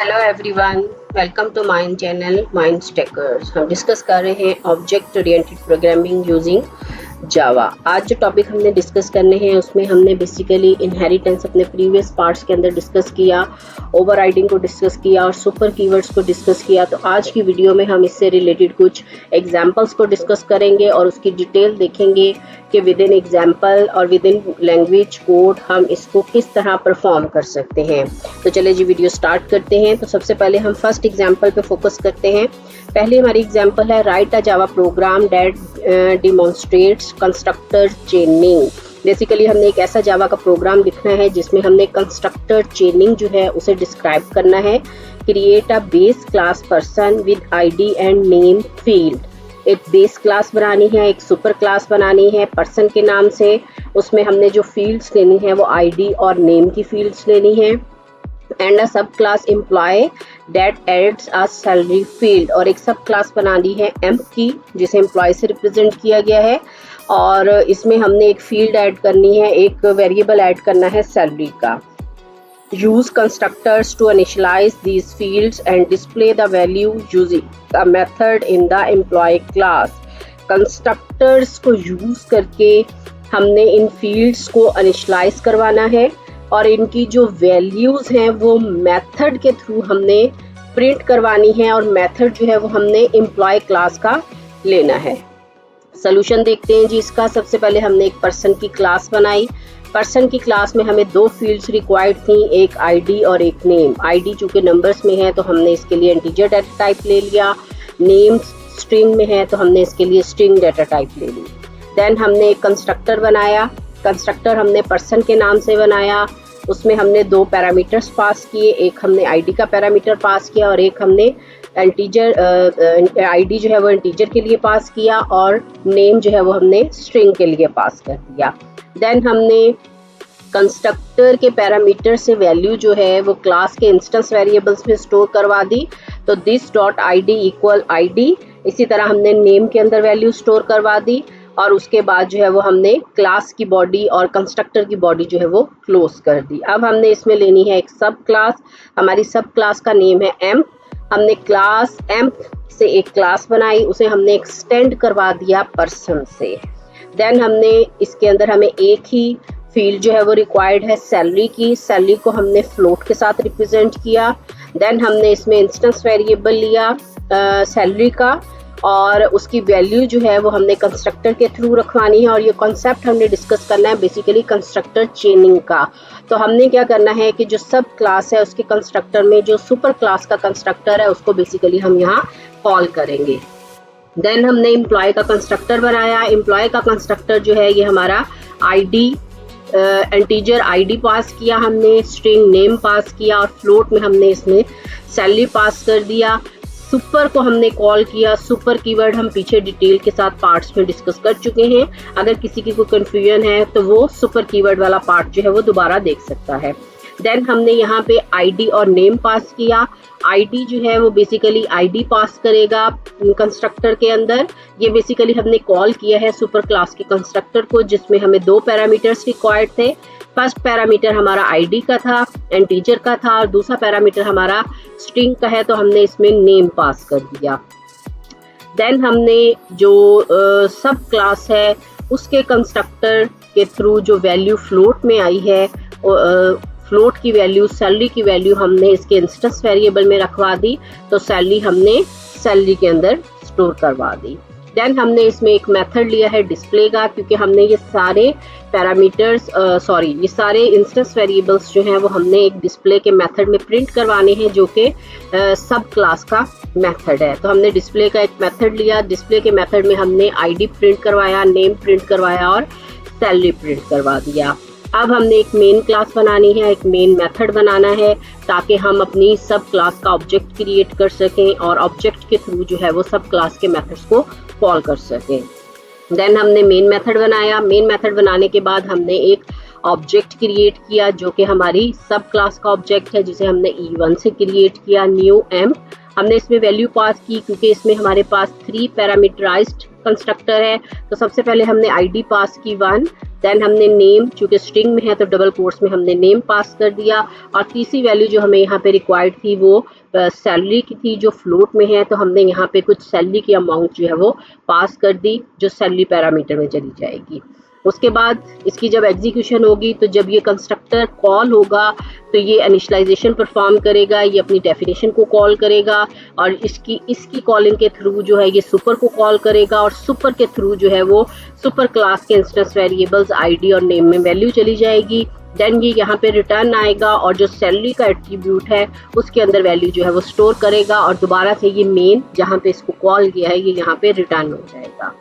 Hello everyone, welcome to mine channel minds takers. हम discuss कर रहे हैं object oriented programming using Java. आज जो टॉपिक हमने डिस्कस करने हैं उसमें हमने बेसिकली इनहेरिटेंस अपने प्रीवियस पार्ट्स के अंदर डिस्कस किया, ओवरराइडिंग को डिस्कस किया और सुपर कीवर्ड्स को डिस्कस किया। तो आज की वीडियो में हम इससे रिलेटेड कुछ एग्जांपल्स को डिस्कस करेंगे और उसकी डिटेल देखेंगे कि विद इन एग्जाम्पल और विद इन लैंग्वेज कोड हम इसको किस तरह परफॉर्म कर सकते हैं। तो चलिए जी वीडियो स्टार्ट करते हैं। तो सबसे पहले हम फर्स्ट एग्जाम्पल पे फोकस करते हैं। पहले हमारी एग्जाम्पल है write a Java program that demonstrates constructor चेनिंग। Basically हमने एक ऐसा जावा का प्रोग्राम लिखना है जिसमें हमने कंस्ट्रक्टर चेनिंग जो है उसे डिस्क्राइब करना है। Create a base class person with ID and name field. एक बेस क्लास बनानी है, एक सुपर क्लास बनानी है पर्सन के नाम से। उसमें हमने जो फील्ड्स लेनी है वो आईडी और नेम की फील्ड्स लेनी है। एंड अ सब class employ that adds a salary field. और एक सब क्लास बनानी है एम्प की जिसे एम्प्लॉय से रिप्रेजेंट किया गया है और इसमें हमने एक फील्ड ऐड करनी है, एक वेरिएबल ऐड करना है सैलरी का। use constructors to initialize these fields and display the value using a method in the employee class। constructors को use करके हमने इन fields को initialize करवाना है और इनकी जो values हैं वो method के थ्रू हमने print करवानी है और method जो है वो हमने employee class का लेना है। सोल्यूशन देखते हैं जी इसका। सबसे पहले हमने एक पर्सन की क्लास बनाई। पर्सन की क्लास में हमें दो फील्ड्स रिक्वायर्ड थी, एक आईडी और एक नेम। आईडी चूंकि नंबर्स में है तो हमने इसके लिए इंटीजर डाटा टाइप ले लिया। नेम स्ट्रिंग में है तो हमने इसके लिए स्ट्रिंग डाटा टाइप ले ली। देन हमने एक कंस्ट्रक्टर बनाया। कंस्ट्रक्टर हमने पर्सन के नाम से बनाया। उसमें हमने दो पैरामीटर्स पास किए, एक हमने आईडी का पैरामीटर पास किया और एक हमने इंटीजर आईडी जो है वो इंटीजर के लिए पास किया और नेम जो है वो हमने स्ट्रिंग के लिए पास कर दिया। देन हमने कंस्ट्रक्टर के पैरामीटर से वैल्यू जो है वो क्लास के इंस्टेंस वेरिएबल्स में स्टोर करवा दी। तो this dot ID equal ID. इसी तरह हमने नेम के अंदर वैल्यू स्टोर करवा दी और उसके बाद जो है वो हमने क्लास की बॉडी और कंस्ट्रक्टर की बॉडी जो है वो क्लोज कर दी। अब हमने इसमें लेनी है एक सब क्लास। हमारी सब क्लास का नेम है एम्प। हमने क्लास एम्प से एक क्लास बनाई, उसे हमने एक्सटेंड करवा दिया पर्सन से। देन हमने इसके अंदर हमें एक ही फील्ड जो है वो रिक्वायर्ड है सैलरी की। सैलरी को हमने फ्लोट के साथ रिप्रेजेंट किया। देन हमने इसमें इंस्टेंस वेरिएबल लिया सैलरी का और उसकी वैल्यू जो है वो हमने कंस्ट्रक्टर के थ्रू रखवानी है और ये कॉन्सेप्ट हमने डिस्कस करना है बेसिकली कंस्ट्रक्टर चेनिंग का। तो हमने क्या करना है कि जो सब क्लास है उसके कंस्ट्रक्टर में जो सुपर क्लास का कंस्ट्रक्टर है उसको बेसिकली हम यहाँ कॉल करेंगे। देन हमने एम्प्लॉय का कंस्ट्रक्टर बनाया। एम्प्लॉय का कंस्ट्रक्टर जो है ये हमारा आईडी इंटीजर आईडी पास किया हमने, स्ट्रिंग नेम पास किया और फ्लोट में हमने इसमें सैलरी पास कर दिया। सुपर को हमने कॉल किया। सुपर कीवर्ड हम पीछे डिटेल के साथ पार्ट्स में डिस्कस कर चुके हैं। अगर किसी की कोई कंफ्यूजन है तो वो सुपर कीवर्ड वाला पार्ट जो है वो दोबारा देख सकता है। देन हमने यहाँ पे आईडी और नेम पास किया। आईडी जो है वो बेसिकली आईडी पास करेगा कंस्ट्रक्टर के अंदर। ये बेसिकली हमने कॉल किया है सुपर क्लास के कंस्ट्रक्टर को जिसमें हमें दो पैरामीटर्स रिक्वायर्ड थे। फर्स्ट पैरामीटर हमारा आईडी का था, इंटीजर का था और दूसरा पैरामीटर हमारा स्ट्रिंग का है तो हमने इसमें नेम पास कर दिया। देन हमने जो सब क्लास है उसके कंस्ट्रक्टर के थ्रू जो वैल्यू फ्लोट में आई है फ्लोट की वैल्यू सैलरी की वैल्यू हमने इसके इंस्टेंस वेरिएबल में रखवा दी। तो सैलरी हमने सैलरी के अंदर स्टोर करवा दी। देन हमने इसमें एक मेथड लिया है डिस्प्ले का क्योंकि हमने ये सारे पैरामीटर्स ये सारे इंस्टेंस वेरिएबल्स जो हैं वो हमने एक डिस्प्ले के मेथड में प्रिंट करवाने हैं जो कि सब क्लास का मेथड है। तो हमने डिस्प्ले का एक मेथड लिया। डिस्प्ले के मेथड में हमने आईडी प्रिंट करवाया, नेम प्रिंट करवाया और सैलरी प्रिंट करवा दिया। अब हमने एक मेन क्लास बनानी है, एक मेन मेथड बनाना है ताकि हम अपनी सब क्लास का ऑब्जेक्ट क्रिएट कर सकें और ऑब्जेक्ट के थ्रू जो है वो सब क्लास के मेथड्स को कॉल कर सकें। देन हमने मेन मेथड बनाया। मेन मेथड बनाने के बाद हमने एक ऑब्जेक्ट क्रिएट किया जो कि हमारी सब क्लास का ऑब्जेक्ट है जिसे हमने E1 से क्रिएट किया, न्यू एम्प। हमने इसमें वैल्यू पास की क्योंकि इसमें हमारे पास 3 पैरामीटराइज्ड कंस्ट्रक्टर है, तो सबसे पहले हमने आईडी पास की 1, देन हमने नेम, चूंकि स्ट्रिंग में है तो डबल कोट्स में हमने नेम पास कर दिया, और तीसरी वैल्यू जो हमें यहाँ पे रिक्वायर्ड थी वो सैलरी की थी, जो फ्लोट में है, तो हमने यहाँ पे कुछ सैलरी की अमाउंट जो है वो पास कर दी, जो सैलरी पैरामीटर में चली जाएगी। उसके बाद इसकी जब एग्जीक्यूशन होगी, तो जब ये कंस्ट्रक्टर कॉल होगा तो ये इनिशियलाइजेशन परफॉर्म करेगा, ये अपनी डेफिनेशन को कॉल करेगा, और इसकी कॉलिंग के थ्रू जो है ये सुपर को कॉल करेगा, और सुपर के थ्रू जो है वो सुपर क्लास के इंस्टेंस वेरिएबल्स आईडी और नेम में वैल्यू चली जाएगी। देन ये यहाँ पे रिटर्न आएगा, और जो सैलरी का एट्रीब्यूट है उसके अंदर वैल्यू जो है वो स्टोर करेगा, और दोबारा से ये मेन जहाँ पे इसको कॉल किया है ये यहाँ पे रिटर्न हो जाएगा।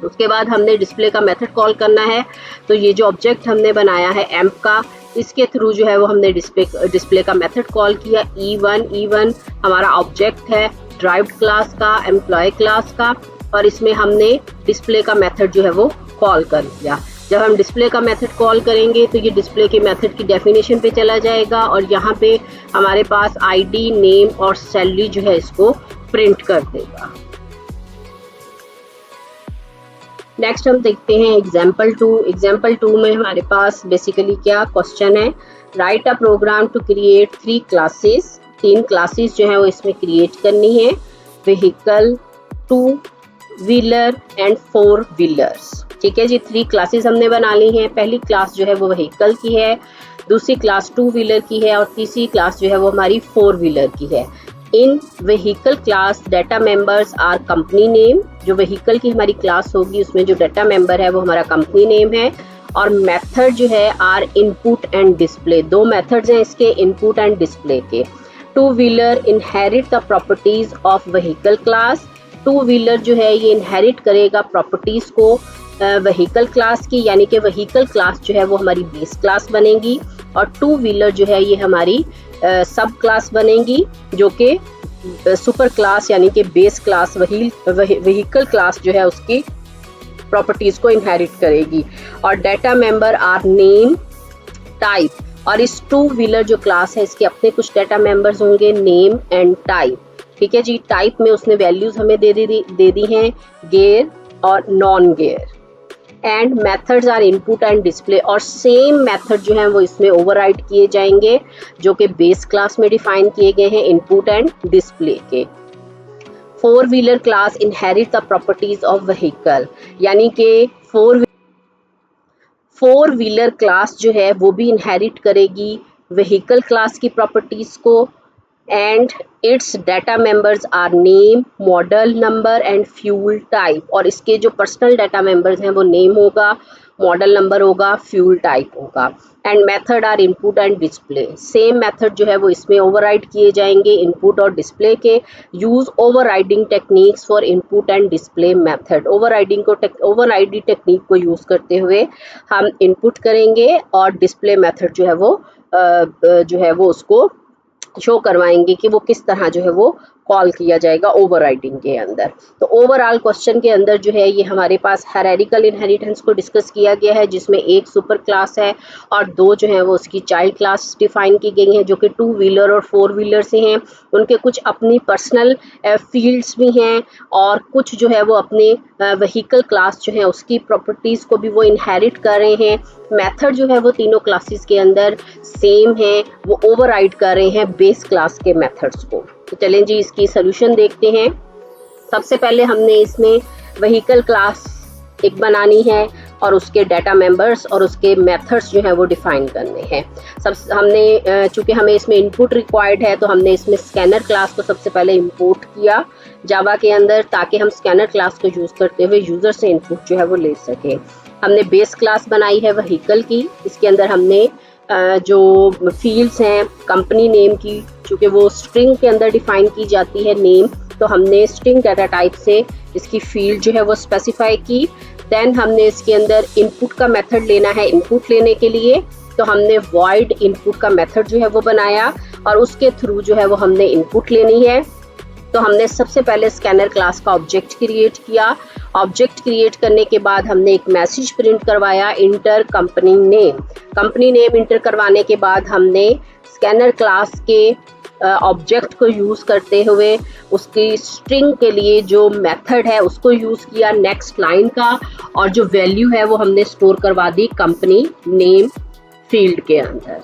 उसके बाद हमने डिस्प्ले का मेथड कॉल करना है, तो ये जो ऑब्जेक्ट हमने बनाया है एम्प का, इसके थ्रू जो है वो हमने डिस्प्ले का मेथड कॉल किया। E1 हमारा ऑब्जेक्ट है ड्राइव्ड क्लास का, एम्प्लॉय क्लास का, और इसमें हमने डिस्प्ले का मेथड जो है वो कॉल कर दिया। जब हम डिस्प्ले का मेथड कॉल करेंगे तो ये डिस्प्ले के मेथड की डेफिनेशन पे चला जाएगा, और यहाँ पे हमारे पास आईडी, नेम और सैलरी जो है इसको प्रिंट कर देगा। नेक्स्ट हम देखते हैं एग्जाम्पल 2। एग्जाम्पल 2 में हमारे पास बेसिकली क्या क्वेश्चन है, write a program to create 3 classes. 3 classes जो है वो इसमें क्रिएट करनी है, व्हीकल, 2 व्हीलर एंड 4 व्हीलर्स। ठीक है जी, 3 क्लासेस हमने बना ली हैं। पहली क्लास जो है वो व्हीकल की है, दूसरी क्लास 2 व्हीलर की है, और तीसरी क्लास जो है वो हमारी 4 व्हीलर की है। In vehicle class data members are company name, जो व्हीकल की हमारी क्लास होगी उसमें जो डाटा मेंबर है वो हमारा कंपनी नेम है, और मेथड जो है are input and display. 2 methods हैं इसके, इनपुट एंड डिस्प्ले के। 2 wheeler inherit the properties of vehicle class. 2 wheeler जो है ये इनहेरिट करेगा प्रॉपर्टीज को व्हीकल क्लास की, यानी कि व्हीकल क्लास जो है वो हमारी बेस क्लास बनेगी, और 2 व्हीलर जो है ये हमारी सब क्लास बनेगी, जो कि सुपर क्लास यानी कि बेस क्लास व्हीकल क्लास जो है उसकी प्रॉपर्टीज को इनहेरिट करेगी। और data member are name, type, और इस 2 व्हीलर जो क्लास है इसके अपने कुछ डाटा मेंबर्स होंगे, नेम एंड टाइप। ठीक है जी, टाइप में उसने वैल्यूज हमें दे दी हैं, गेयर और non gear, and methods are input and display, और सेम मेथड जो है वो इसमें ओवरराइड किए जाएंगे जो कि बेस क्लास में डिफाइन किए गए हैं इनपुट एंड डिस्प्ले के। 4 wheeler class inherit the properties of vehicle, यानी कि 4 व्हीलर क्लास जो है वो भी इनहेरिट करेगी व्हीकल क्लास की प्रॉपर्टीज को, and its data members are name, model number and fuel type, और इसके जो पर्सनल डाटा मेंबर्स हैं वो नेम होगा, मॉडल नंबर होगा, फ्यूल टाइप होगा, and method are input and display. Same method जो है वो इसमें ओवरराइड किए जाएंगे इनपुट और डिस्प्ले के। Use overriding techniques for input and display method. Overriding technique को यूज करते हुए हम इनपुट करेंगे और डिस्प्ले मेथड जो है वो उसको शो करवाएंगे कि वो किस तरह जो है वो कॉल किया जाएगा ओवरराइडिंग के अंदर। तो ओवरऑल क्वेश्चन के अंदर जो है ये हमारे पास हायरार्किकल इनहेरिटेंस को डिस्कस किया गया है, जिसमें एक सुपर क्लास है और 2 जो है वो उसकी चाइल्ड क्लास डिफाइन की गई हैं, जो कि 2 व्हीलर और 4 व्हीलर से हैं। उनके कुछ अपनी पर्सनल फील्ड्स भी हैं, और कुछ जो है वो अपने व्हीकल क्लास जो है उसकी प्रॉपर्टीज़ को भी वो इनहेरिट कर रहे हैं। मेथड जो है वो तीनों क्लासेस के अंदर सेम है, वो ओवरराइड कर रहे हैं बेस क्लास के मेथड्स को। तो चलें जी इसकी सॉल्यूशन देखते हैं। सबसे पहले हमने इसमें व्हीकल क्लास एक बनानी है और उसके डाटा मेंबर्स और उसके मेथड्स जो है वो डिफाइन करने हैं। हमने चूंकि हमें इसमें इनपुट रिक्वायर्ड है तो हमने इसमें स्कैनर क्लास को सबसे पहले इंपोर्ट किया जावा के अंदर, ताकि हम स्कैनर क्लास को यूज़ करते हुए यूज़र से इनपुट जो है वो ले सकें। हमने बेस क्लास बनाई है व्हीकल की, इसके अंदर हमने जो फील्ड्स हैं कंपनी नेम की, चूँकि वो स्ट्रिंग के अंदर डिफाइन की जाती है नेम, तो हमने स्ट्रिंग डाटा टाइप से इसकी फील्ड जो है वो स्पेसिफाई की। देन हमने इसके अंदर इनपुट का मेथड लेना है। इनपुट लेने के लिए तो हमने वॉइड इनपुट का मेथड जो है वो बनाया और उसके थ्रू जो है वो हमने इनपुट लेनी है। तो हमने सबसे पहले स्कैनर क्लास का ऑब्जेक्ट क्रिएट किया। ऑब्जेक्ट क्रिएट करने के बाद हमने एक मैसेज प्रिंट करवाया, inter company name. Company name inter करवाने के बाद हमने स्कैनर क्लास के ऑब्जेक्ट को यूज़ करते हुए उसकी स्ट्रिंग के लिए जो मेथड है उसको यूज़ किया नेक्स्ट लाइन का, और जो वैल्यू है वो हमने स्टोर करवा दी कंपनी नेम फील्ड के अंदर।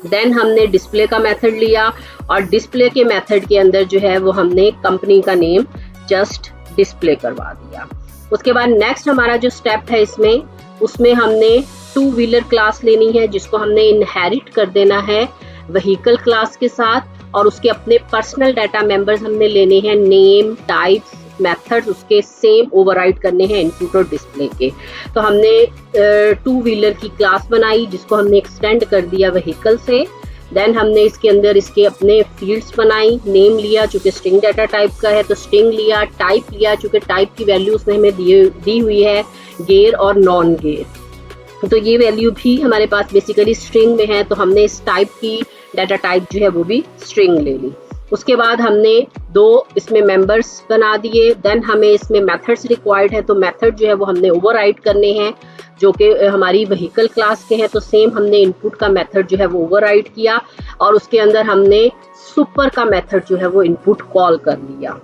देन हमने डिस्प्ले का मेथड लिया और डिस्प्ले के मेथड के अंदर जो है वो हमने कंपनी का नेम जस्ट डिस्प्ले करवा दिया। उसके बाद नेक्स्ट हमारा जो स्टेप है इसमें, उसमें हमने टू व्हीलर क्लास लेनी है जिसको हमने इनहेरिट कर देना है व्हीकल क्लास के साथ, और उसके अपने पर्सनल डाटा मेंबर्स हमने लेने हैं, नेम, टाइप्स, मेथड्स उसके सेम ओवरराइड करने हैं इनपुट और डिस्प्ले के। तो हमने टू व्हीलर की क्लास बनाई जिसको हमने एक्सटेंड कर दिया व्हीकल से। देन हमने इसके अंदर इसके अपने फील्ड्स बनाई, नेम लिया चूंकि स्ट्रिंग डाटा टाइप का है तो स्ट्रिंग लिया, टाइप लिया चूंकि टाइप की वैल्यू उसने हमें दी हुई है गेयर और नॉन गेयर, तो ये वैल्यू भी हमारे पास बेसिकली स्ट्रिंग में है, तो हमने इस टाइप की डाटा टाइप जो है वो भी स्ट्रिंग ले ली। उसके बाद हमने दो इसमें मेंबर्स बना दिए। देन हमें इसमें मेथड्स रिक्वायर्ड है, तो मेथड जो है वो हमने ओवरराइड करने हैं जो कि हमारी व्हीकल क्लास के हैं, तो सेम हमने इनपुट का मेथड जो है वो ओवरराइड किया और उसके अंदर हमने सुपर का मेथड जो है वो इनपुट कॉल कर लिया।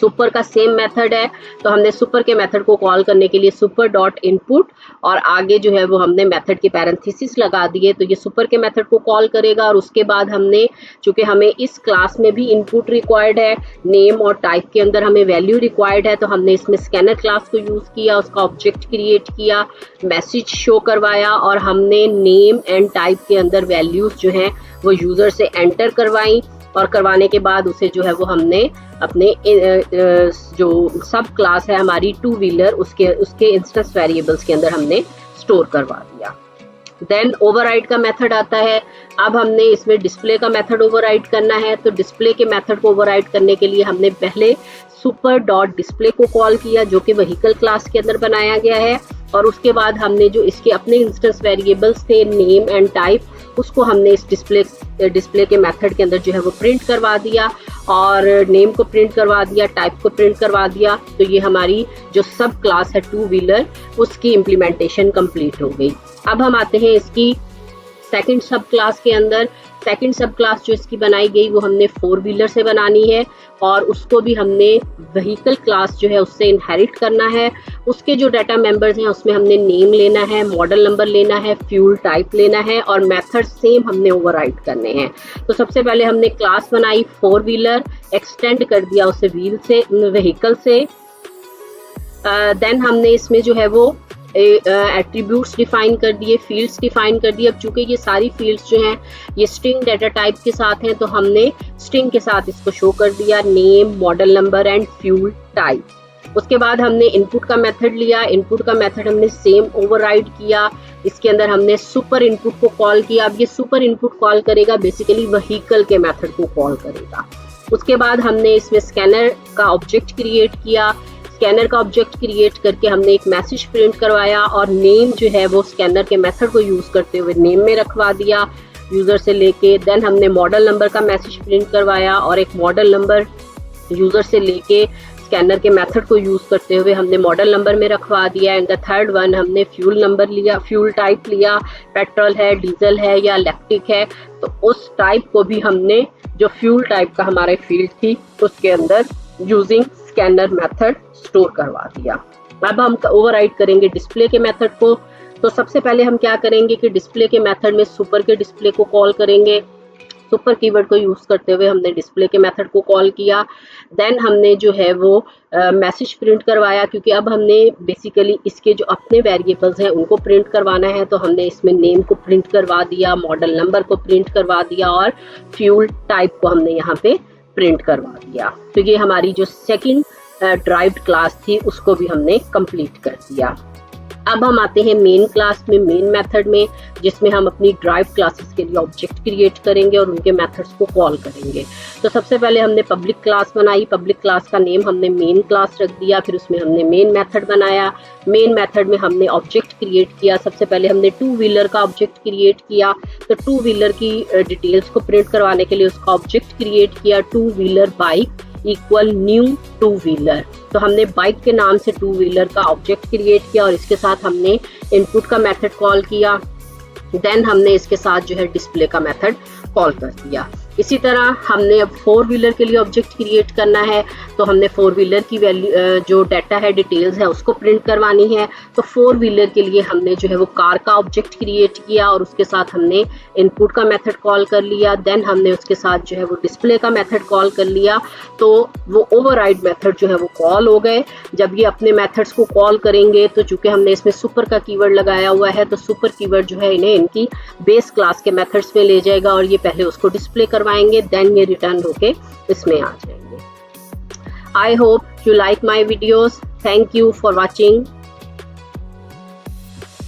सुपर का सेम मेथड है तो हमने सुपर के मेथड को कॉल करने के लिए सुपर डॉट इनपुट और आगे जो है वो हमने मेथड के पैरेंथेसिस लगा दिए, तो ये सुपर के मेथड को कॉल करेगा। और उसके बाद हमने चूंकि हमें इस क्लास में भी इनपुट रिक्वायर्ड है, नेम और टाइप के अंदर हमें वैल्यू रिक्वायर्ड है, तो हमने इसमें स्कैनर क्लास को यूज किया, उसका ऑब्जेक्ट क्रिएट किया, मैसेज शो करवाया और हमने नेम एंड टाइप के अंदर वैल्यूज जो है वो यूजर से एंटर करवाई और करवाने के बाद उसे जो है वो हमने अपने जो सब क्लास है हमारी टू व्हीलर उसके इंस्टेंस वेरिएबल्स के अंदर हमने स्टोर करवा दिया। देन ओवरराइड का मेथड आता है। अब हमने इसमें डिस्प्ले का मेथड ओवरराइड करना है, तो डिस्प्ले के मेथड को ओवरराइड करने के लिए हमने पहले सुपर डॉट डिस्प्ले को कॉल किया जो कि व्हीकल क्लास के अंदर बनाया गया है, और उसके बाद हमने जो इसके अपने इंस्टेंस वेरिएबल्स थे नेम एंड टाइप उसको हमने इस डिस्प्ले के मेथड के अंदर जो है वो प्रिंट करवा दिया और नेम को प्रिंट करवा दिया, टाइप को प्रिंट करवा दिया। तो ये हमारी जो सब क्लास है टू व्हीलर उसकी इम्प्लीमेंटेशन कंप्लीट हो गई। अब हम आते हैं इसकी सेकंड सब क्लास के अंदर। सेकंड सब क्लास जो इसकी बनाई गई वो हमने फोर व्हीलर से बनानी है और उसको भी हमने व्हीकल क्लास जो है उससे इनहेरिट करना है। उसके जो डाटा मेंबर्स हैं उसमें हमने नेम लेना है, मॉडल नंबर लेना है, फ्यूल टाइप लेना है और मेथड सेम हमने ओवरराइड करने हैं। तो सबसे पहले हमने क्लास बनाई फोर व्हीलर, एक्सटेंड कर दिया उसे व्हीकल से। देन हमने इसमें जो है वो एट्रीब्यूट्स डिफाइन कर दिए, फील्ड्स डिफाइन कर दिए। अब चूंकि ये सारी फील्ड्स जो हैं ये स्ट्रिंग डाटा टाइप के साथ हैं तो हमने स्ट्रिंग के साथ इसको शो कर दिया, name, model number and fuel type. उसके बाद हमने इनपुट का मेथड लिया, इनपुट का मेथड हमने सेम ओवरराइड किया। इसके अंदर हमने सुपर इनपुट को कॉल किया। अब ये सुपर इनपुट कॉल करेगा बेसिकली व्हीकल के मेथड को कॉल करेगा। उसके बाद हमने इसमें स्कैनर का ऑब्जेक्ट क्रिएट किया। स्कैनर का ऑब्जेक्ट क्रिएट करके हमने एक मैसेज प्रिंट करवाया और नेम जो है वो स्कैनर के मेथड को यूज करते हुए नेम में रखवा दिया यूजर से लेके। देन हमने मॉडल नंबर का मैसेज प्रिंट करवाया और एक मॉडल नंबर यूजर से लेके स्कैनर के मेथड को यूज करते हुए हमने मॉडल नंबर में रखवा दिया। एंड द थर्ड वन हमने फ्यूल नंबर लिया, फ्यूल टाइप लिया, पेट्रोल है, डीजल है या इलेक्ट्रिक है, तो उस टाइप को भी हमने जो फ्यूल टाइप का हमारे फील्ड थी उसके अंदर यूजिंग स्कैनर मेथड स्टोर करवा दिया। अब हम ओवरराइड करेंगे डिस्प्ले के मेथड को। तो सबसे पहले हम क्या करेंगे कि डिस्प्ले के मेथड में सुपर के डिस्प्ले को कॉल करेंगे। सुपर कीवर्ड को यूज करते हुए हमने डिस्प्ले के मेथड को कॉल किया। देन हमने जो है वो मैसेज प्रिंट करवाया क्योंकि अब हमने बेसिकली इसके जो अपने वेरिएबल्स हैं उनको प्रिंट करवाना है, तो हमने इसमें नेम को प्रिंट करवा दिया, मॉडल नंबर को प्रिंट करवा दिया और फ्यूल टाइप को हमने यहाँ पे प्रिंट करवा दिया। तो ये हमारी जो सेकंड ड्राइव्ड क्लास थी उसको भी हमने कंप्लीट कर दिया। अब हम आते हैं मेन क्लास में, मेन मेथड में, जिसमें हम अपनी ड्राइव क्लासेस के लिए ऑब्जेक्ट क्रिएट करेंगे और उनके मेथड्स को कॉल करेंगे। तो सबसे पहले हमने पब्लिक क्लास बनाई, पब्लिक क्लास का नेम हमने मेन क्लास रख दिया, फिर उसमें हमने मेन मेथड बनाया। मेन मेथड में हमने ऑब्जेक्ट क्रिएट किया। सबसे पहले हमने टू व्हीलर का ऑब्जेक्ट क्रिएट किया, तो टू व्हीलर की डिटेल्स को प्रिंट करवाने के लिए उसका ऑब्जेक्ट क्रिएट किया, two wheeler bike equal new two wheeler. तो हमने बाइक के नाम से टू व्हीलर का ऑब्जेक्ट क्रिएट किया और इसके साथ हमने इनपुट का मेथड कॉल किया। देन हमने इसके साथ जो है डिस्प्ले का मेथड कॉल कर दिया। इसी तरह हमने अब 4 व्हीलर के लिए ऑब्जेक्ट क्रिएट करना है, तो हमने 4 व्हीलर की वैल्यू जो डाटा है, डिटेल्स है, उसको प्रिंट करवानी है। तो 4 व्हीलर के लिए हमने जो है वो कार का ऑब्जेक्ट क्रिएट किया और उसके साथ हमने इनपुट का मेथड कॉल कर लिया। देन हमने उसके साथ जो है वो डिस्प्ले का मेथड कॉल कर लिया। तो वो ओवरराइड मेथड जो है वो कॉल हो गए। जब ये अपने मेथड्स को कॉल करेंगे तो चूंकि हमने इसमें सुपर का कीवर्ड लगाया हुआ है, तो सुपर कीवर्ड जो है इन्हें इनकी बेस क्लास के मेथड्स में ले जाएगा और ये पहले उसको डिस्प्ले करवाएंगे, देन ये रिटर्न होके इसमें आ जाएंगे। I hope you like my videos. Thank you for watching.